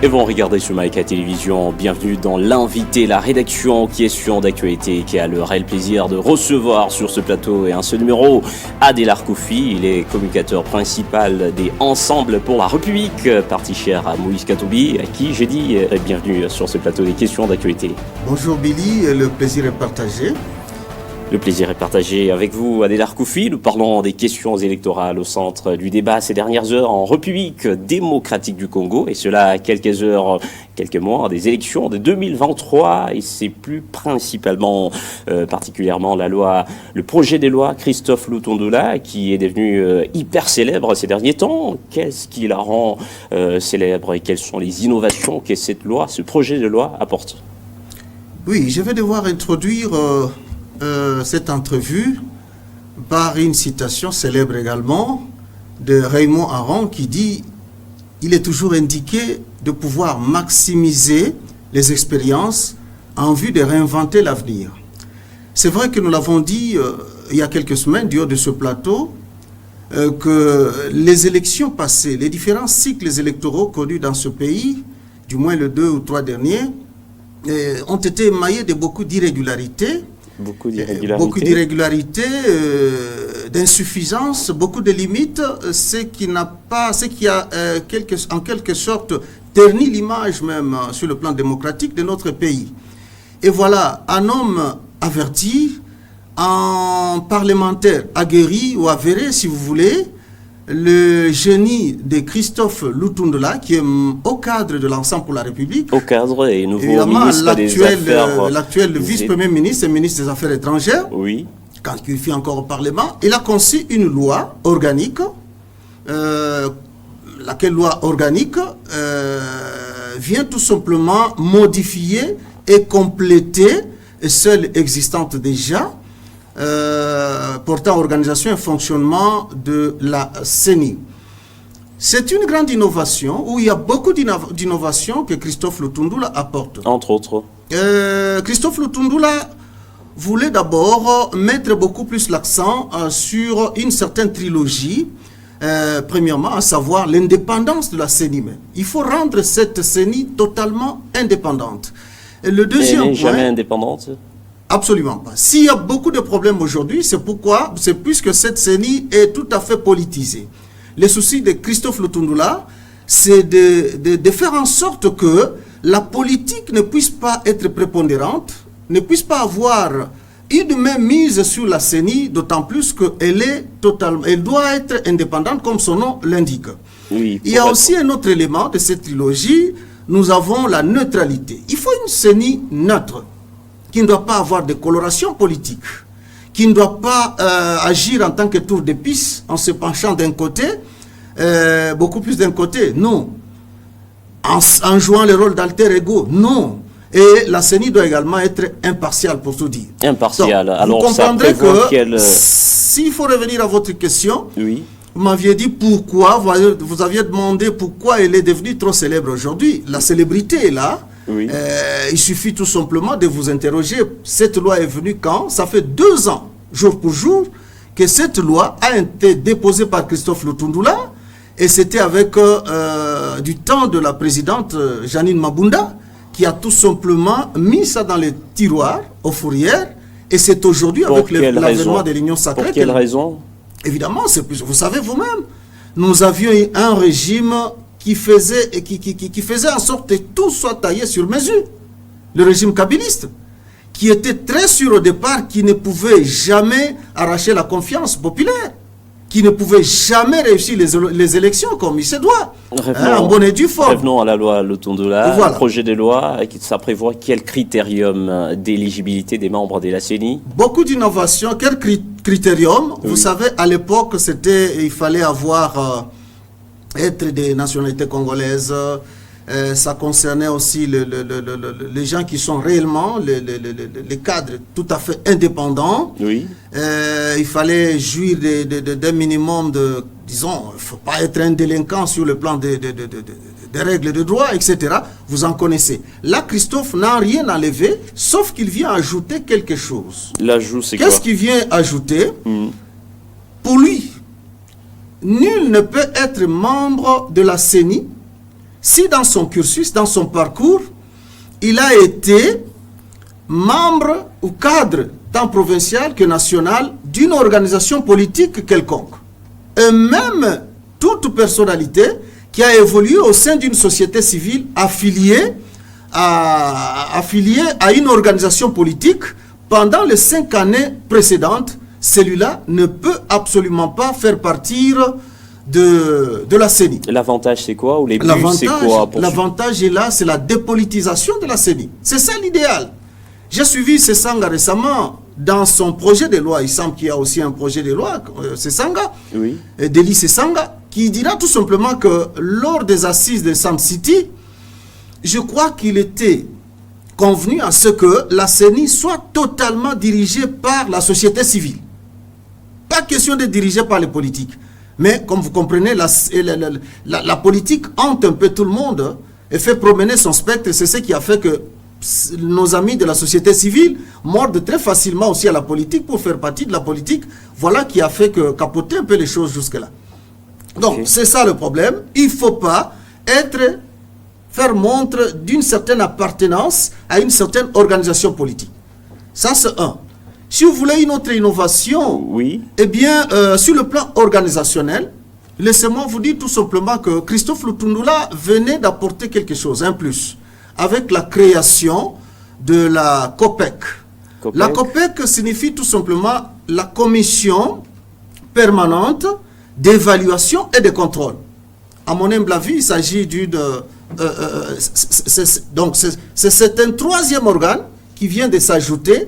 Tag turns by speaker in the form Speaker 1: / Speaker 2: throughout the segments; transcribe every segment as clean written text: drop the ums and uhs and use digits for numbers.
Speaker 1: Et vous regardez sur Maïka Télévision, bienvenue dans l'invité, la rédaction question d'actualité qui a le réel plaisir de recevoir sur ce plateau et un seul numéro, Adel Arkoufi. Il est communicateur principal des Ensemble pour la République, parti cher à Moïse Katoubi, à qui j'ai dit bienvenue sur ce plateau des questions d'actualité.
Speaker 2: Bonjour Billy, le plaisir est partagé.
Speaker 1: Le plaisir est partagé avec vous, Adel Arkoufi. Nous parlons des questions électorales au centre du débat ces dernières heures en République démocratique du Congo. Et cela à quelques heures, quelques mois des élections de 2023. Et c'est plus principalement, particulièrement le projet de loi Christophe Lutundula qui est devenu hyper célèbre ces derniers temps. Qu'est-ce qui la rend célèbre et quelles sont les innovations que cette loi, ce projet de loi apporte?
Speaker 2: Oui, je vais devoir introduire cette entrevue par une citation célèbre également de Raymond Aron qui dit « Il est toujours indiqué de pouvoir maximiser les expériences en vue de réinventer l'avenir ». C'est vrai que nous l'avons dit il y a quelques semaines du haut de ce plateau que les élections passées, les différents cycles électoraux connus dans ce pays, du moins les 2 ou 3 derniers, ont été émaillés de beaucoup d'irrégularités. Beaucoup d'irrégularités, d'insuffisances, beaucoup de limites, ce qui a en quelque sorte terni l'image même sur le plan démocratique de notre pays. Et voilà, un homme averti, un parlementaire aguerri ou avéré si vous voulez, le génie de Christophe Lutundula, qui est au cadre de l'Ensemble pour la République.
Speaker 1: Au cadre et nouveau ministre des Affaires...
Speaker 2: L'actuel vice-premier ministre et ministre des Affaires étrangères,
Speaker 1: oui.
Speaker 2: Quand il fait encore au Parlement, il a conçu une loi organique, laquelle loi organique vient tout simplement modifier et compléter celle existante déjà, portant organisation et fonctionnement de la CENI. C'est une grande innovation où il y a beaucoup d'innovations que Christophe Lutundula apporte.
Speaker 1: Entre autres.
Speaker 2: Christophe Lutundula voulait d'abord mettre beaucoup plus l'accent sur une certaine trilogie. Premièrement, à savoir l'indépendance de la CENI. Il faut rendre cette CENI totalement indépendante. Et le deuxième point... Elle n'est
Speaker 1: jamais indépendante?
Speaker 2: Absolument pas. S'il y a beaucoup de problèmes aujourd'hui, c'est puisque cette CENI est tout à fait politisée. Le souci de Christophe Lutundula, c'est de faire en sorte que la politique ne puisse pas être prépondérante, ne puisse pas avoir une même mise sur la CENI, d'autant plus qu'elle doit être indépendante comme son nom l'indique.
Speaker 1: Oui,
Speaker 2: il y a aussi un autre élément de cette trilogie, nous avons la neutralité. Il faut une CENI neutre, qui ne doit pas avoir de coloration politique, qui ne doit pas agir en tant que tour de piste en se penchant d'un côté, beaucoup plus d'un côté, non. En jouant le rôle d'alter ego, non. Et la CENI doit également être impartiale pour tout dire.
Speaker 1: Impartiale,
Speaker 2: alors vous comprendrez que s'il faut revenir à votre question,
Speaker 1: oui.
Speaker 2: Vous m'aviez dit pourquoi, vous aviez demandé pourquoi elle est devenue trop célèbre aujourd'hui. La célébrité est là.
Speaker 1: Oui.
Speaker 2: Il suffit tout simplement de vous interroger. Cette loi est venue quand? Ça fait 2 ans, jour pour jour, que cette loi a été déposée par Christophe Lutundula. Et c'était avec du temps de la présidente Janine Mabunda, qui a tout simplement mis ça dans les tiroirs, aux fourrières. Et c'est aujourd'hui, avec l'avènement de l'Union sacrée...
Speaker 1: Pour quelle raison?
Speaker 2: Évidemment, vous savez vous-même, nous avions un régime qui faisait en sorte que tout soit taillé sur mesure. Le régime kabiliste, qui était très sûr au départ qu'il ne pouvait jamais arracher la confiance populaire, qui ne pouvait jamais réussir les élections comme il se doit. En bonne et due forme.
Speaker 1: Revenons à la loi Lutundula.
Speaker 2: Voilà.
Speaker 1: Le projet de loi, ça prévoit quel critérium d'éligibilité des membres de la CENI?
Speaker 2: Beaucoup d'innovations. Quel critérium?
Speaker 1: Oui.
Speaker 2: Vous savez, à l'époque, il fallait être des nationalités congolaises. Ça concernait aussi les gens qui sont réellement les cadres tout à fait indépendants.
Speaker 1: Oui.
Speaker 2: Il fallait jouir d'un minimum de, disons, il ne faut pas être un délinquant sur le plan des règles de droit, etc. Vous en connaissez. Là, Christophe n'a rien enlevé, sauf qu'il vient ajouter quelque chose.
Speaker 1: L'ajout, c'est quoi?
Speaker 2: Qu'est-ce qu'il vient ajouter? Pour lui, nul ne peut être membre de la CENI si dans son cursus, dans son parcours, il a été membre ou cadre, tant provincial que national, d'une organisation politique quelconque. Et même toute personnalité qui a évolué au sein d'une société civile affiliée à une organisation politique pendant les 5 années précédentes, celui-là ne peut absolument pas faire partir de la CENI.
Speaker 1: L'avantage, c'est quoi? Ou les buts, c'est quoi?
Speaker 2: L'avantage est là, c'est la dépolitisation de la CENI. C'est ça l'idéal. J'ai suivi Sesanga récemment dans son projet de loi. Il semble qu'il y a aussi un projet de loi, Sesanga,
Speaker 1: oui.
Speaker 2: Deli Sesanga, qui dira tout simplement que lors des assises de Sam City, je crois qu'il était convenu à ce que la CENI soit totalement dirigée par la société civile. Pas question de diriger par les politiques. Mais comme vous comprenez, la politique hante un peu tout le monde et fait promener son spectre. C'est ce qui a fait que nos amis de la société civile mordent très facilement aussi à la politique pour faire partie de la politique. Voilà qui a fait que capoter un peu les choses jusque-là. Donc, okay. C'est ça le problème. Il ne faut pas faire montre d'une certaine appartenance à une certaine organisation politique. Ça, c'est un. Si vous voulez une autre innovation,
Speaker 1: oui.
Speaker 2: Eh bien, sur le plan organisationnel, laissez-moi vous dire tout simplement que Christophe Lutundula venait d'apporter quelque chose, un plus, avec la création de la COPEC. La COPEC signifie tout simplement la Commission permanente d'évaluation et de contrôle. À mon humble avis, il s'agit d'une... c'est un troisième organe qui vient de s'ajouter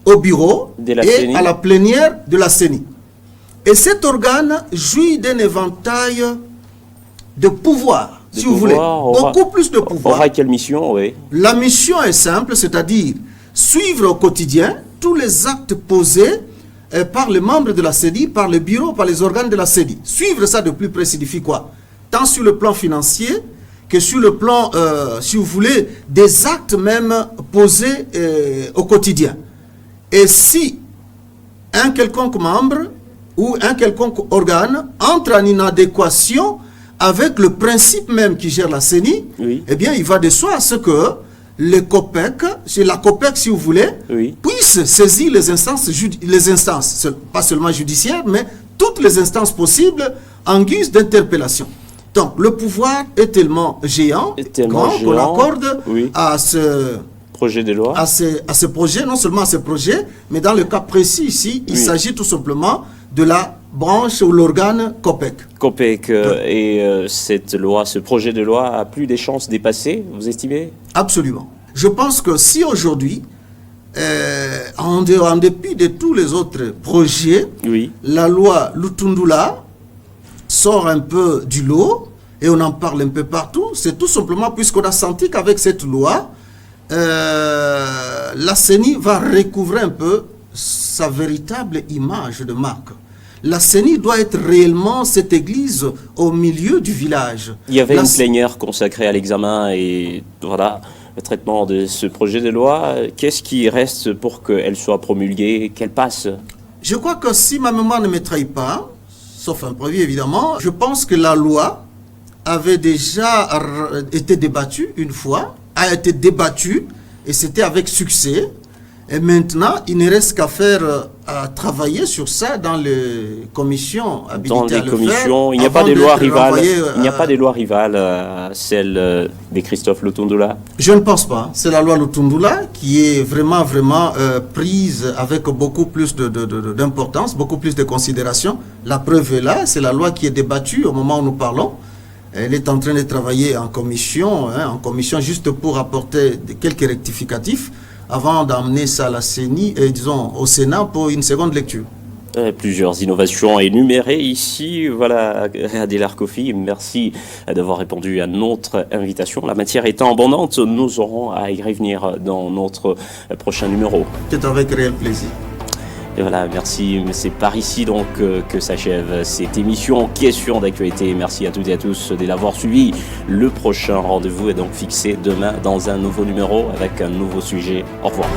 Speaker 2: au bureau et à la plénière de la CENI. Et cet organe jouit d'un éventail de pouvoir, si vous voulez, beaucoup plus de pouvoir.
Speaker 1: Aura quelle mission, oui?
Speaker 2: La mission est simple, c'est-à-dire suivre au quotidien tous les actes posés par les membres de la CENI, par le bureau, par les organes de la CENI. Suivre ça de plus près signifie quoi? Tant sur le plan financier que sur le plan, si vous voulez, des actes même posés au quotidien. Et si un quelconque membre ou un quelconque organe entre en inadéquation avec le principe même qui gère la CENI,
Speaker 1: oui.
Speaker 2: Eh bien, il va de soi à ce que les COPEC, c'est la COPEC si vous voulez,
Speaker 1: oui.
Speaker 2: puisse saisir les instances, pas seulement judiciaires, mais toutes les instances possibles en guise d'interpellation. Donc, le pouvoir est tellement géant, qu'on accorde
Speaker 1: oui.
Speaker 2: à ce...
Speaker 1: projet de loi.
Speaker 2: À ce projet, non seulement à ce projet, mais dans le cas précis ici, il s'agit tout simplement de la branche ou l'organe COPEC.
Speaker 1: COPEC, et cette loi, ce projet de loi a plus des chances d'y passer, vous estimez?
Speaker 2: Absolument. Je pense que si aujourd'hui, en dépit de tous les autres projets,
Speaker 1: oui.
Speaker 2: La loi Lutundula sort un peu du lot, et on en parle un peu partout, c'est tout simplement puisqu'on a senti qu'avec cette loi, la CENI va recouvrer un peu sa véritable image de marque. La CENI doit être réellement cette église au milieu du village.
Speaker 1: Il y avait une plénière consacrée à l'examen et voilà, le traitement de ce projet de loi. Qu'est-ce qui reste pour qu'elle soit promulguée, qu'elle passe?
Speaker 2: Je crois que si ma mémoire ne me trahit pas, sauf imprévu évidemment, je pense que la loi avait déjà été débattue une fois, a été débattue et c'était avec succès. Et maintenant, il ne reste qu'à à travailler sur ça dans les commissions habilitées
Speaker 1: dans les
Speaker 2: à le
Speaker 1: commissions,
Speaker 2: faire.
Speaker 1: Il n'y a pas des lois rivales. Il n'y a pas des lois rivales à celle de Christophe Lutundula.
Speaker 2: Je ne pense pas. C'est la loi Lutundula qui est vraiment prise avec beaucoup plus d'importance, beaucoup plus de considération. La preuve est là. C'est la loi qui est débattue au moment où nous parlons. Elle est en train de travailler en commission juste pour apporter quelques rectificatifs avant d'emmener ça à la CENI, disons au Sénat pour une seconde lecture.
Speaker 1: Plusieurs innovations énumérées ici. Voilà, Adélard Kofi, merci d'avoir répondu à notre invitation. La matière étant abondante, nous aurons à y revenir dans notre prochain numéro.
Speaker 2: C'est avec réel plaisir.
Speaker 1: Et voilà, merci. C'est par ici donc que s'achève cette émission Questions d'actualité. Merci à toutes et à tous de l'avoir suivi. Le prochain rendez-vous est donc fixé demain dans un nouveau numéro avec un nouveau sujet. Au revoir.